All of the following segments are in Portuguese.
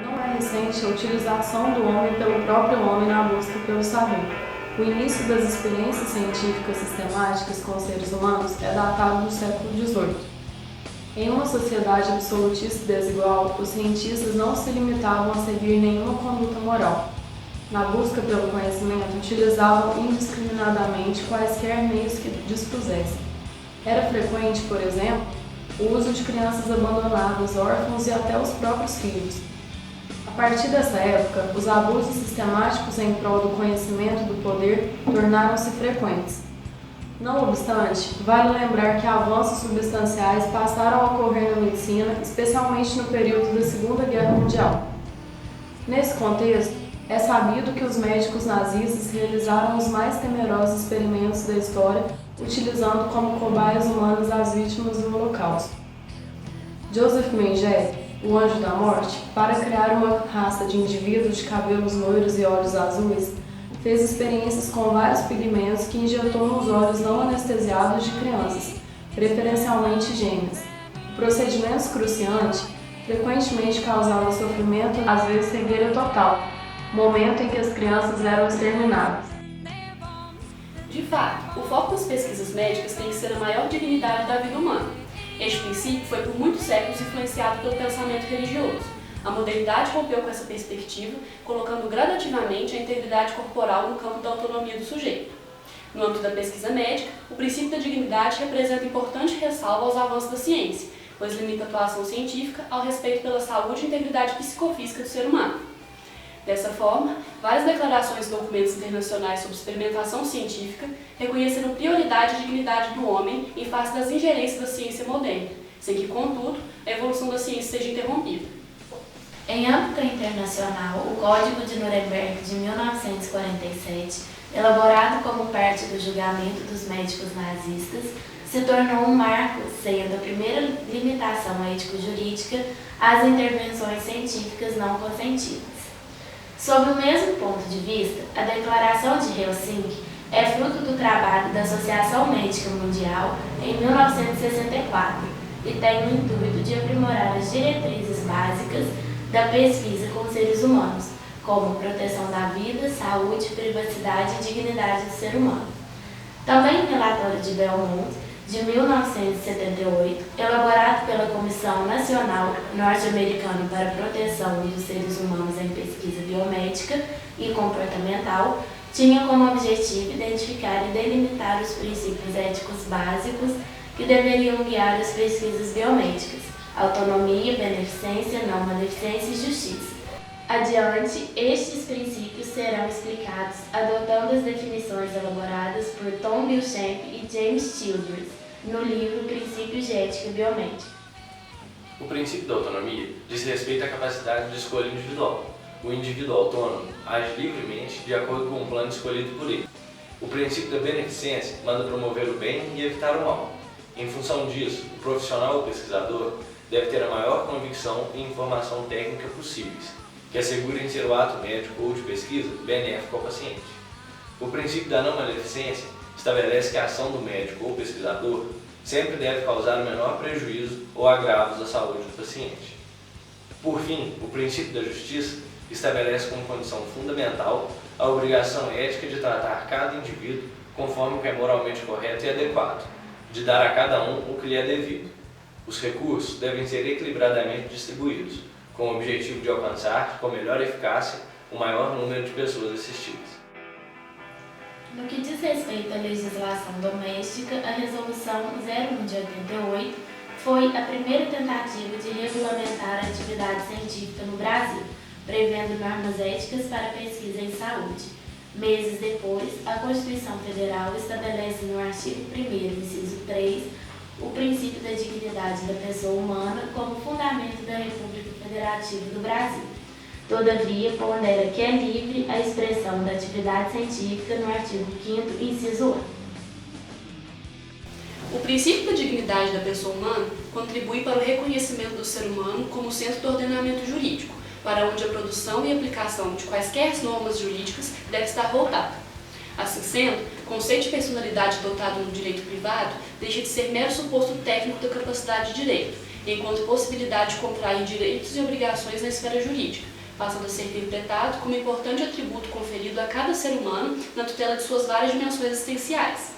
Não é recente a utilização do homem pelo próprio homem na busca pelo saber. O início das experiências científicas sistemáticas com os seres humanos é datado do século XVIII. Em uma sociedade absolutista e desigual, os cientistas não se limitavam a seguir nenhuma conduta moral. Na busca pelo conhecimento, utilizavam indiscriminadamente quaisquer meios que dispusessem. Era frequente, por exemplo, o uso de crianças abandonadas, órfãos e até os próprios filhos. A partir dessa época, os abusos sistemáticos em prol do conhecimento do poder tornaram-se frequentes. Não obstante, vale lembrar que avanços substanciais passaram a ocorrer na medicina, especialmente no período da Segunda Guerra Mundial. Nesse contexto, é sabido que os médicos nazistas realizaram os mais temerosos experimentos da história, utilizando como cobaias humanas as vítimas do Holocausto. Joseph Mengele, o Anjo da Morte, para criar uma raça de indivíduos de cabelos loiros e olhos azuis, fez experiências com vários pigmentos que injetou nos olhos não anestesiados de crianças, preferencialmente gêmeas. O procedimento excruciante frequentemente causava sofrimento, às vezes cegueira total, momento em que as crianças eram exterminadas. De fato, o foco das pesquisas médicas tem que ser a maior dignidade da vida humana. Este princípio foi por muitos séculos influenciado pelo pensamento religioso. A modernidade rompeu com essa perspectiva, colocando gradativamente a integridade corporal no campo da autonomia do sujeito. No âmbito da pesquisa médica, o princípio da dignidade representa importante ressalva aos avanços da ciência, pois limita a atuação científica ao respeito pela saúde e integridade psicofísica do ser humano. Dessa forma, várias declarações e documentos internacionais sobre experimentação científica reconheceram prioridade e dignidade do homem em face das ingerências da ciência moderna, sem que, contudo, a evolução da ciência seja interrompida. Em âmbito internacional, o Código de Nuremberg de 1947, elaborado como parte do julgamento dos médicos nazistas, se tornou um marco, sendo a primeira limitação ético-jurídica às intervenções científicas não consentidas. Sob o mesmo ponto de vista, a Declaração de Helsinki é fruto do trabalho da Associação Médica Mundial em 1964 e tem o intuito de aprimorar as diretrizes básicas da pesquisa com seres humanos, como proteção da vida, saúde, privacidade e dignidade do ser humano. Também o relatório de Belmont, de 1978, elaborado pela Comissão Nacional Norte-Americana para a Proteção dos Seres Humanos em Pesquisa Biomédica e Comportamental, tinha como objetivo identificar e delimitar os princípios éticos básicos que deveriam guiar as pesquisas biomédicas: autonomia, beneficência, não maleficência e justiça. Adiante, estes princípios serão explicados adotando as definições elaboradas por Tom Beauchamp e James Childress no livro Princípios de Ética Biomédica. O princípio da autonomia diz respeito à capacidade de escolha individual. O indivíduo autônomo age livremente de acordo com um plano escolhido por ele. O princípio da beneficência manda promover o bem e evitar o mal. Em função disso, o profissional ou pesquisador deve ter a maior convicção e informação técnica possíveis, que assegurem ser o ato médico ou de pesquisa benéfico ao paciente. O princípio da não maleficência estabelece que a ação do médico ou pesquisador sempre deve causar o menor prejuízo ou agravos à saúde do paciente. Por fim, o princípio da justiça estabelece como condição fundamental a obrigação ética de tratar cada indivíduo conforme o que é moralmente correto e adequado, de dar a cada um o que lhe é devido. Os recursos devem ser equilibradamente distribuídos, com o objetivo de alcançar, com melhor eficácia, o maior número de pessoas assistidas. No que diz respeito à legislação doméstica, a Resolução 01 de 88 foi a primeira tentativa de regulamentar a atividade científica no Brasil, prevendo normas éticas para a pesquisa em saúde. Meses depois, a Constituição Federal estabelece no artigo 1º, inciso 3, o princípio da dignidade da pessoa humana como fundamento da República Federativa do Brasil. Todavia, pondera que é livre a expressão da atividade científica no artigo 5º, inciso 8. O princípio da dignidade da pessoa humana contribui para o reconhecimento do ser humano como centro do ordenamento jurídico, para onde a produção e aplicação de quaisquer normas jurídicas deve estar voltada. Assim sendo, o conceito de personalidade adotado no direito privado deixa de ser mero suposto técnico da capacidade de direito enquanto possibilidade de contrair direitos e obrigações na esfera jurídica, passando a ser interpretado como importante atributo conferido a cada ser humano na tutela de suas várias dimensões existenciais.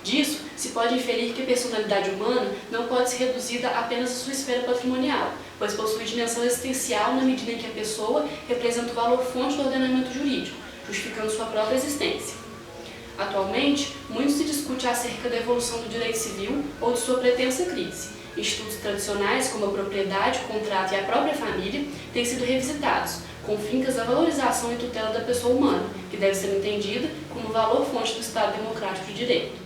Disso, se pode inferir que a personalidade humana não pode ser reduzida apenas à sua esfera patrimonial, pois possui dimensão existencial na medida em que a pessoa representa o valor fonte do ordenamento jurídico, justificando sua própria existência. Atualmente, muito se discute acerca da evolução do direito civil ou de sua pretensa crise. Estudos tradicionais como a propriedade, o contrato e a própria família têm sido revisitados, com fincas à valorização e tutela da pessoa humana, que deve ser entendida como valor fonte do Estado Democrático de Direito.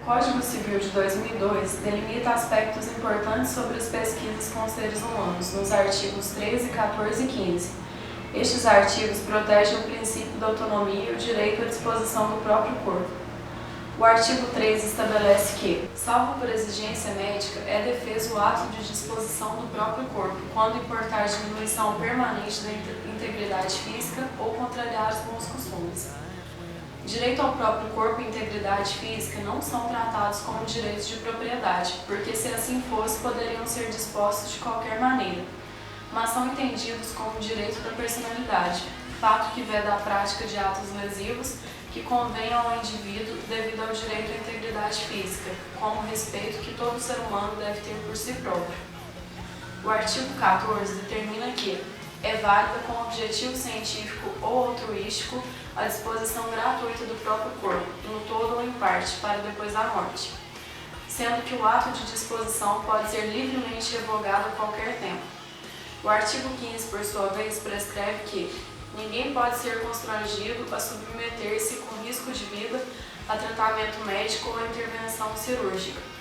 O Código Civil de 2002 delimita aspectos importantes sobre as pesquisas com seres humanos, nos artigos 13, 14 e 15. Estes artigos protegem o princípio da autonomia e o direito à disposição do próprio corpo. O artigo 3 estabelece que, salvo por exigência médica, é defeso o ato de disposição do próprio corpo, quando importar diminuição permanente da integridade física ou contrariar os bons costumes. Direito ao próprio corpo e integridade física não são tratados como direitos de propriedade, porque se assim fosse, poderiam ser dispostos de qualquer maneira, mas são entendidos como direito da personalidade, fato que veda a prática de atos lesivos que convenham ao indivíduo devido ao direito à integridade física, como o respeito que todo ser humano deve ter por si próprio. O artigo 14 determina que é válida com objetivo científico ou altruístico a disposição gratuita do próprio corpo, no todo ou em parte, para depois da morte, sendo que o ato de disposição pode ser livremente revogado a qualquer tempo. O artigo 15, por sua vez, prescreve que ninguém pode ser constrangido a submeter-se com risco de vida a tratamento médico ou a intervenção cirúrgica.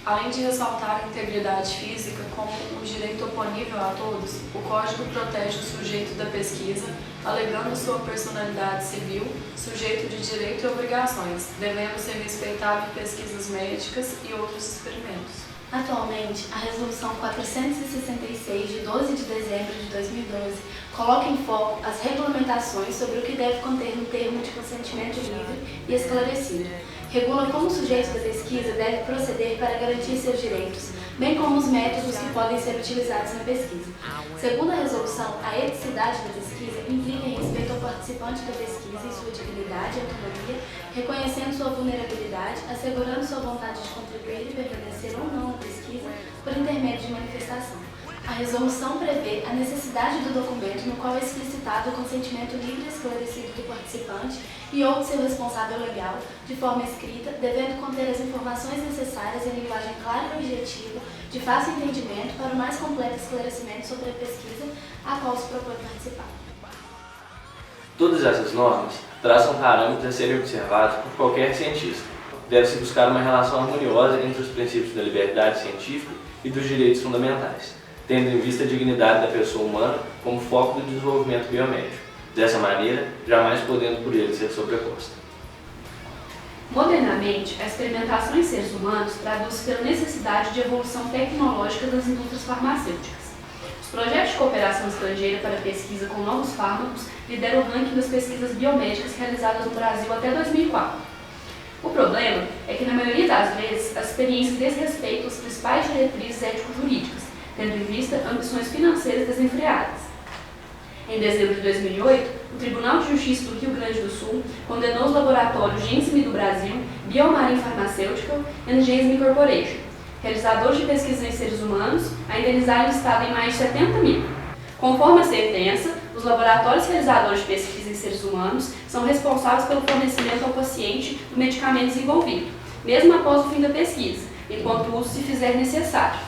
Além de ressaltar a integridade física como um direito oponível a todos, o Código protege o sujeito da pesquisa, alegando sua personalidade civil, sujeito de direito e obrigações, devendo ser respeitado em pesquisas médicas e outros experimentos. Atualmente, a Resolução 466, de 12 de dezembro de 2012, coloca em foco as regulamentações sobre o que deve conter no termo de consentimento livre e esclarecido. Regula como o sujeito da pesquisa deve proceder para garantir seus direitos, bem como os métodos que podem ser utilizados na pesquisa. Segundo a resolução, a eticidade da pesquisa implica em respeito ao participante da pesquisa e sua dignidade e autonomia, reconhecendo sua vulnerabilidade, assegurando sua vontade de contribuir e permanecer ou não na pesquisa por intermédio de manifestação. A resolução prevê a necessidade do documento no qual é explicitado o consentimento livre e esclarecido do participante e ou de seu responsável legal, de forma escrita, devendo conter as informações necessárias em linguagem clara e objetiva, de fácil entendimento para o mais completo esclarecimento sobre a pesquisa a qual se propõe participar. Todas essas normas traçam parâmetros a serem observados por qualquer cientista. Deve-se buscar uma relação harmoniosa entre os princípios da liberdade científica e dos direitos fundamentais, tendo em vista a dignidade da pessoa humana como foco do desenvolvimento biomédico, dessa maneira, jamais podendo por ele ser sobreposta. Modernamente, a experimentação em seres humanos traduz-se pela necessidade de evolução tecnológica das indústrias farmacêuticas. Os projetos de cooperação estrangeira para pesquisa com novos fármacos lideram o ranking das pesquisas biomédicas realizadas no Brasil até 2004. O problema é que, na maioria das vezes, as experiências desrespeitam as principais diretrizes ético-jurídicas, tendo em vista ambições financeiras desenfreadas. Em dezembro de 2008, o Tribunal de Justiça do Rio Grande do Sul condenou os laboratórios Gensmi do Brasil, Biomarin Pharmaceutical e Gensmi Corporation, realizadores de pesquisas em seres humanos, a indenizarem o Estado em mais de 70 mil. Conforme a sentença, os laboratórios realizadores de pesquisa em seres humanos são responsáveis pelo fornecimento ao paciente do medicamento desenvolvido, mesmo após o fim da pesquisa, enquanto o uso se fizer necessário.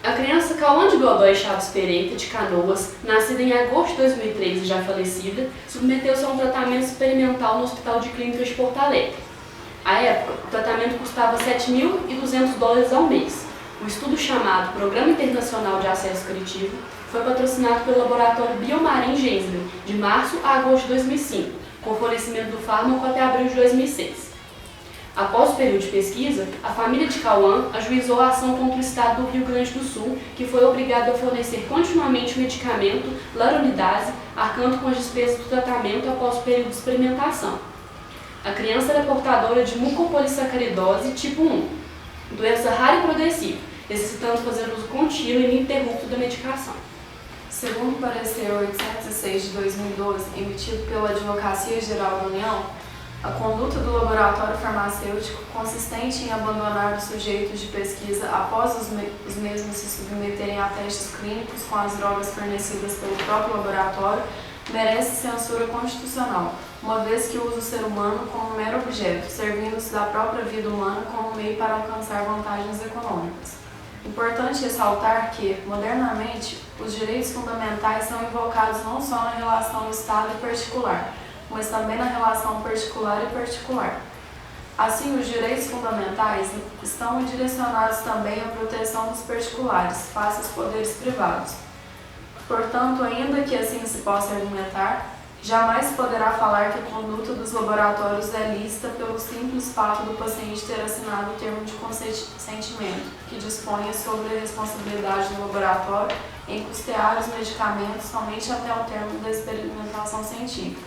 A criança Cauã de Godoy Chaves Pereira, de Canoas, nascida em agosto de 2003 e já falecida, submeteu-se a um tratamento experimental no Hospital de Clínicas de Porto Alegre. À época, o tratamento custava $7.200 ao mês. O estudo chamado Programa Internacional de Acesso Curativo foi patrocinado pelo laboratório Biomarin Gensmi, de março a agosto de 2005, com fornecimento do fármaco até abril de 2006. Após o período de pesquisa, a família de Cauã ajuizou a ação contra o Estado do Rio Grande do Sul, que foi obrigado a fornecer continuamente o medicamento laronidase, arcando com as despesas do tratamento após o período de experimentação. A criança era portadora de mucopolissacaridose tipo 1, doença rara e progressiva, necessitando fazer uso contínuo e ininterrupto da medicação. Segundo o parecer 806 de 2012, emitido pela Advocacia Geral da União, a conduta do laboratório farmacêutico, consistente em abandonar os sujeitos de pesquisa após os mesmos se submeterem a testes clínicos com as drogas fornecidas pelo próprio laboratório, merece censura constitucional, uma vez que usa o ser humano como mero objeto, servindo-se da própria vida humana como meio para alcançar vantagens econômicas. Importante ressaltar que, modernamente, os direitos fundamentais são invocados não só na relação Estado e particular, mas também na relação particular e particular. Assim, os direitos fundamentais estão direcionados também à proteção dos particulares, face aos poderes privados. Portanto, ainda que assim se possa argumentar, jamais se poderá falar que a conduta dos laboratórios é lícita pelo simples fato do paciente ter assinado o termo de consentimento, que disponha sobre a responsabilidade do laboratório em custear os medicamentos somente até o termo da experimentação científica,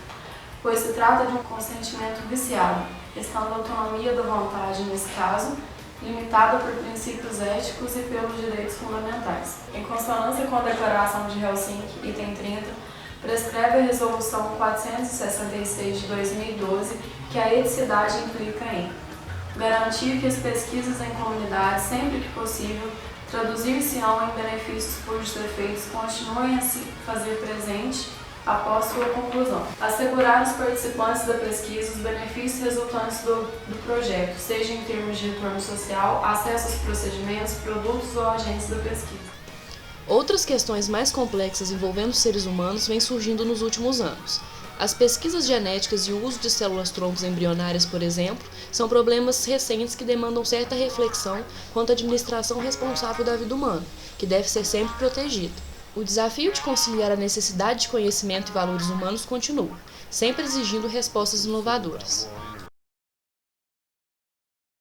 pois se trata de um consentimento viciado, estando a autonomia da vontade, nesse caso, limitada por princípios éticos e pelos direitos fundamentais. Em consonância com a Declaração de Helsinki, item 30, prescreve a Resolução 466 de 2012 que a eticidade implica em garantir que as pesquisas em comunidade, sempre que possível, traduzir-se-ão em benefícios cujos efeitos continuem a se fazer presente após sua conclusão. Assegurar aos participantes da pesquisa os benefícios resultantes do projeto, seja em termos de retorno social, acesso aos procedimentos, produtos ou agentes da pesquisa. Outras questões mais complexas envolvendo seres humanos vêm surgindo nos últimos anos. As pesquisas genéticas e o uso de células-troncos embrionárias, por exemplo, são problemas recentes que demandam certa reflexão quanto à administração responsável da vida humana, que deve ser sempre protegida. O desafio de conciliar a necessidade de conhecimento e valores humanos continua, sempre exigindo respostas inovadoras.